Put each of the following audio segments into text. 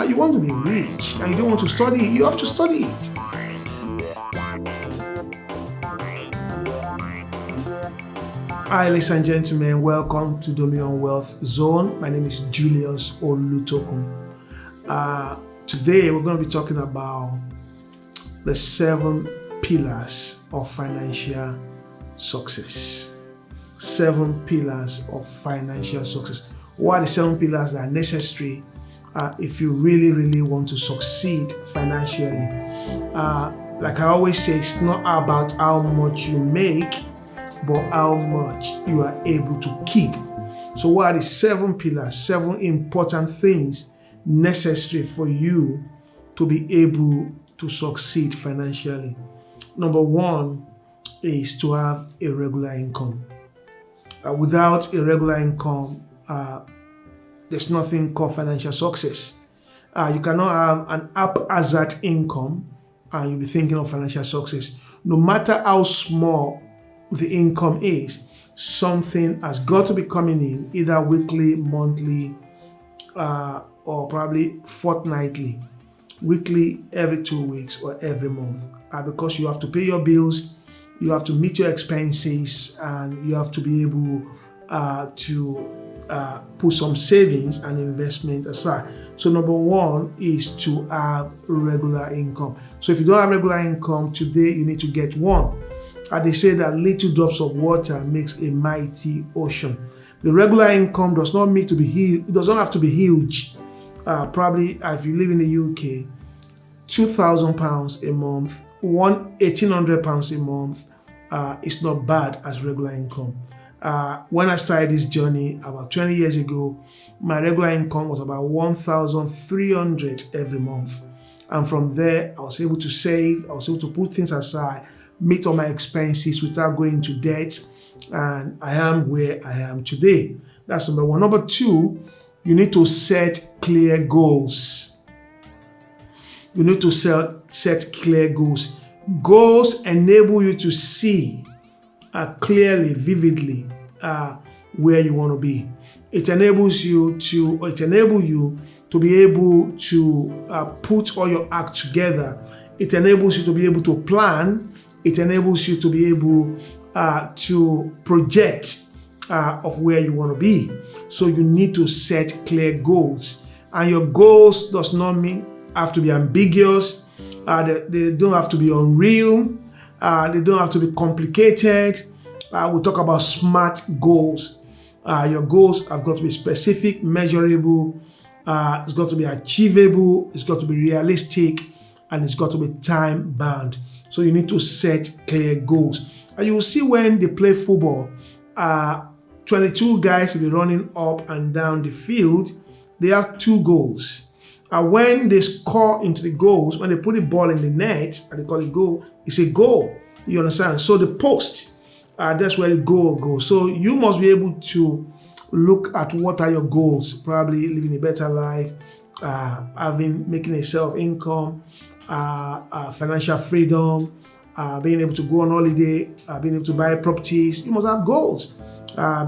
you want to be rich and you don't want to study it, you have to study it. Hi, ladies and gentlemen, welcome to Dominion Wealth Zone. My name is Julius Olutokun. Today we're going to be talking about the 7 pillars of financial success. 7 pillars of financial success. What are the 7 pillars that are necessary if you really want to succeed financially? Like I always say, it's not about how much you make, but how much you are able to keep. So what are the 7 pillars, 7 important things necessary for you to be able to succeed financially? Number 1 is to have a regular income. Without a regular income, there's nothing called financial success. You cannot have an haphazard income and you'll be thinking of financial success. No matter how small the income is, something has got to be coming in, either weekly, monthly, or probably fortnightly, weekly, every 2 weeks, or every month, because you have to pay your bills, you have to meet your expenses, and you have to be able to put some savings and investment aside. So number 1 is to have regular income. So if you don't have regular income today, you need to get one. They say that little drops of water makes a mighty ocean. The regular income does not need to be huge. It does not have to be huge. Probably, if you live in the UK, £2,000 a month, £1,800 a month is not bad as regular income. When I started this journey about 20 years ago, my regular income was about £1,300 every month. And from there, I was able to save, I was able to put things aside, meet all my expenses without going into debt, and I am where I am today. That's number 1. Number 2, you need to set clear goals. You need to set clear goals. Goals enable you to see clearly, vividly where you want to be. It enables you to be able to put all your act together. It enables you to be able to plan. It enables you to be able to project of where you want to be. So you need to set clear goals. And your goals does not mean have to be ambiguous. They don't have to be unreal. They don't have to be complicated. We talk about SMART goals. Your goals have got to be specific, measurable. It's got to be achievable. It's got to be realistic. And it's got to be time bound. So you need to set clear goals. And you will see when they play football, 22 guys will be running up and down the field. They have 2 goals. And when they score into the goals, when they put the ball in the net, and they call it goal, it's a goal. You understand? So the post, that's where the goal goes. So you must be able to look at what are your goals. Probably living a better life, making a self-income, financial freedom, being able to go on holiday, being able to buy properties. You must have goals.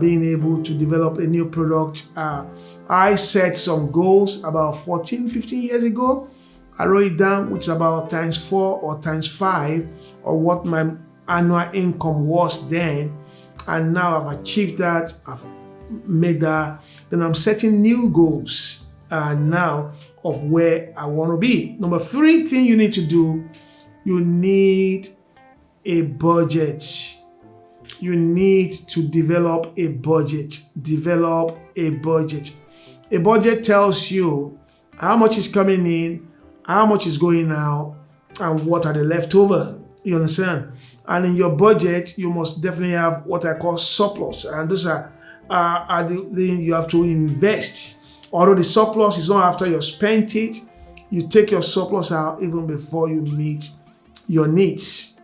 Being able to develop a new product. I set some goals about 14-15 years ago. I wrote it down, which is about times 4 or times 5 of what my annual income was then. And now I've achieved that. I've made that. Then I'm setting new goals now of where I want to be. Number 3 thing you need to do, you need a budget. You need to develop a budget. Develop a budget. A budget tells you how much is coming in, how much is going out, and what are the leftover. You understand? And in your budget, you must definitely have what I call surplus. And those are the you have to invest. Although the surplus is not after you spent it, you take your surplus out even before you meet your needs.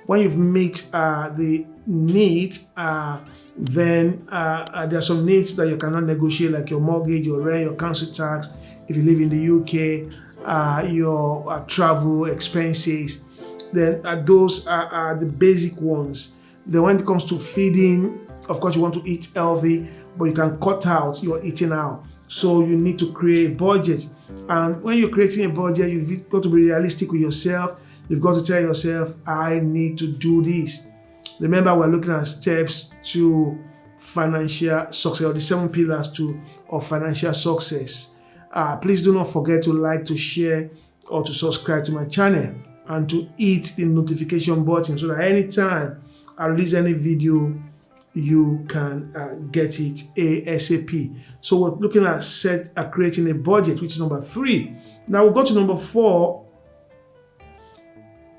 When you've met the need, then there are some needs that you cannot negotiate, like your mortgage, your rent, your council tax. If you live in the UK, your travel expenses. Then those are the basic ones. Then when it comes to feeding, of course you want to eat healthy, but you can cut out your eating out. So you need to create a budget. And when you're creating a budget, you've got to be realistic with yourself. You've got to tell yourself, I need to do this. Remember, we're looking at steps to financial success, or the 7 pillars of financial success. Please do not forget to like, to share, or to subscribe to my channel, and to hit the notification button so that anytime I release any video, you can get it ASAP. So we're looking at creating a budget, which is number 3. Now we'll go to number 4.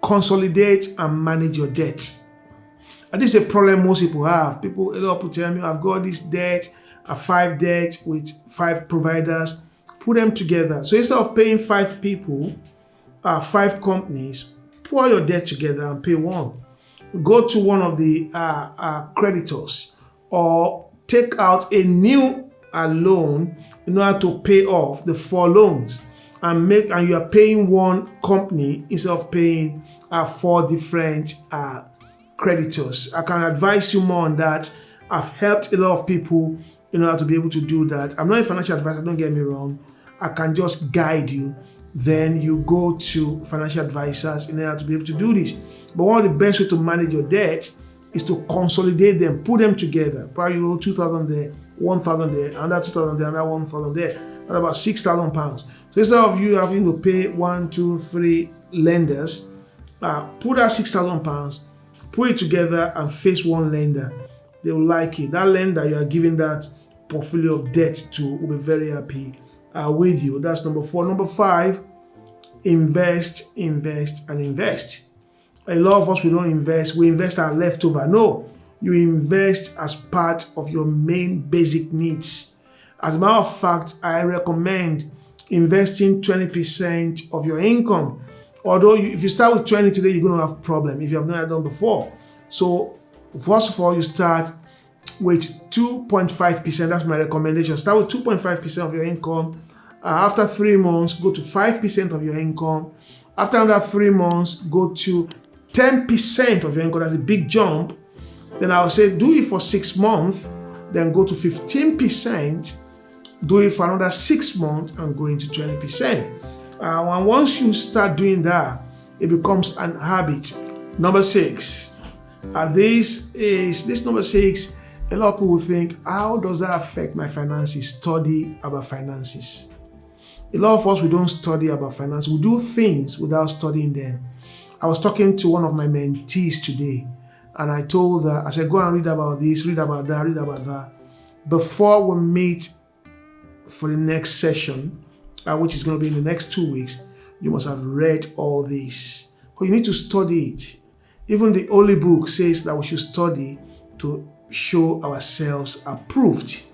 Consolidate and manage your debt. And this is a problem most people have. A lot of people tell me, I've got this debt, 5 debts with 5 providers. Put them together. So instead of paying 5 people, 5 companies, pour your debt together and pay one. Go to one of the creditors, or take out a new loan in order to pay off the 4 loans, and you are paying one company instead of paying 4 different creditors. I can advise you more on that. I've helped a lot of people in order to be able to do that. I'm not a financial advisor, don't get me wrong. I can just guide you. Then you go to financial advisors in order to be able to do this. But one of the best way to manage your debt is to consolidate them, put them together. Probably you owe 2,000 there, 1,000 there, another 2,000 there, another 1,000 there. That's about 6,000 pounds. So instead of you having to pay 1, 2, 3 lenders, put that 6,000 pounds, put it together and face one lender. They will like it. That lender you are giving that portfolio of debt to will be very happy with you. That's number 4. Number 5, invest, invest, and invest. A lot of us, we don't invest. We invest our leftover. No, you invest as part of your main basic needs. As a matter of fact, I recommend investing 20% of your income. Although if you start with 20 today, you're going to have a problem if you have not done before. So first of all, you start with 2.5%. That's my recommendation. Start with 2.5% of your income. After 3 months, go to 5% of your income. After another 3 months, go to 10% of your income. That's a big jump. Then I'll say do it for 6 months, then go to 15%, do it for another 6 months, and go into 20%. And once you start doing that, it becomes an habit. Number 6. This number 6, a lot of people think, how does that affect my finances? Study about finances. A lot of us, we don't study about finance. We do things without studying them. I was talking to one of my mentees today, and I told her, I said, go and read about this, read about that, read about that. Before we meet for the next session, which is going to be in the next 2 weeks, you must have read all this. Because you need to study it. Even the Holy Book says that we should study to show ourselves approved.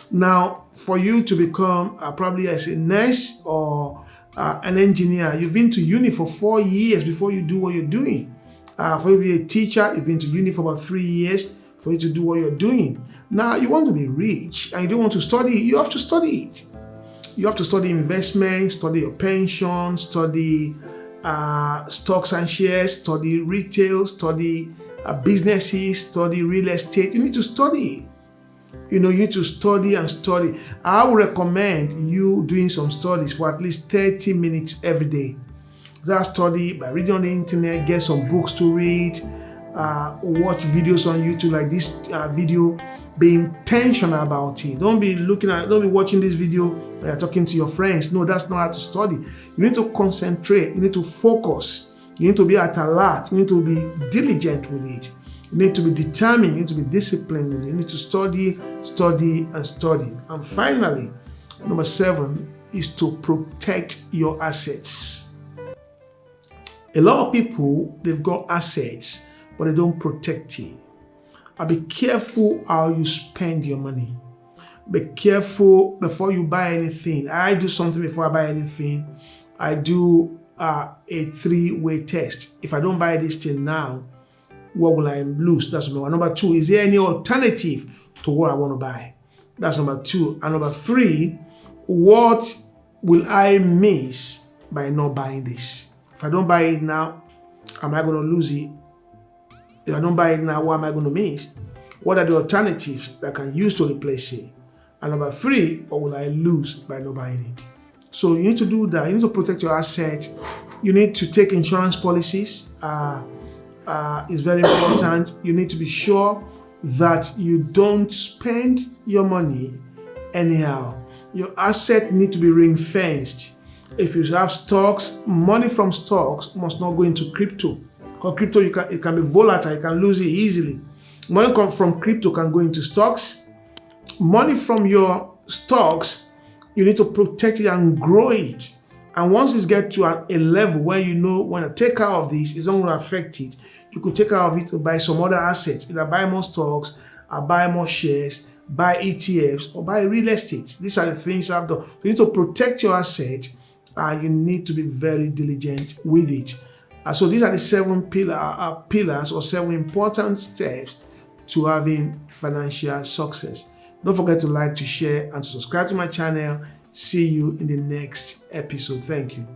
Now, for you to become probably as a nurse or an engineer, you've been to uni for 4 years before you do what you're doing. For you to be a teacher, you've been to uni for about 3 years for you to do what you're doing. Now, you want to be rich and you don't want to study, you have to study it. You have to study investment, study your pension, study stocks and shares, study retail, study businesses, study real estate. You need to study. You need to study and study. I would recommend you doing some studies for at least 30 minutes every day. That study by reading on the internet, get some books to read, watch videos on YouTube like this video. Be intentional about it. Don't be watching this video when you're talking to your friends. No, that's not how to study. You need to concentrate. You need to focus. You need to be at alert. You need to be diligent with it. You need to be determined. You need to be disciplined with it. You need to study, study, and study. And finally, number 7 is to protect your assets. A lot of people, they've got assets, but they don't protect it. Be careful how you spend your money. Be careful before you buy anything. I do something before I buy anything. I do a 3-way test. If I don't buy this thing now, what will I lose? That's number 1. Number 2, is there any alternative to what I want to buy? That's number 2. And number 3, what will I miss by not buying this? If I don't buy it now, am I going to lose it? If I don't buy it now, what am I going to miss? What are the alternatives that I can use to replace it? And number 3, what will I lose by not buying it? So you need to do that. You need to protect your assets. You need to take insurance policies. It's very important. You need to be sure that you don't spend your money anyhow. Your asset need to be ring-fenced. If you have stocks, money from stocks must not go into crypto. Because crypto, it can be volatile. You can lose it easily. Money from crypto can go into stocks. Money from your stocks, you need to protect it and grow it. And once it gets to a level where you know when I take care of this, it's not going to affect it, you could take care of it to buy some other assets, either buy more stocks, or buy more shares, buy ETFs, or buy real estate. These are the things I've done. You need to protect your assets, and you need to be very diligent with it. So these are the 7 pillars or 7 important steps to having financial success. Don't forget to like, to share, and to subscribe to my channel. See you in the next episode. Thank you.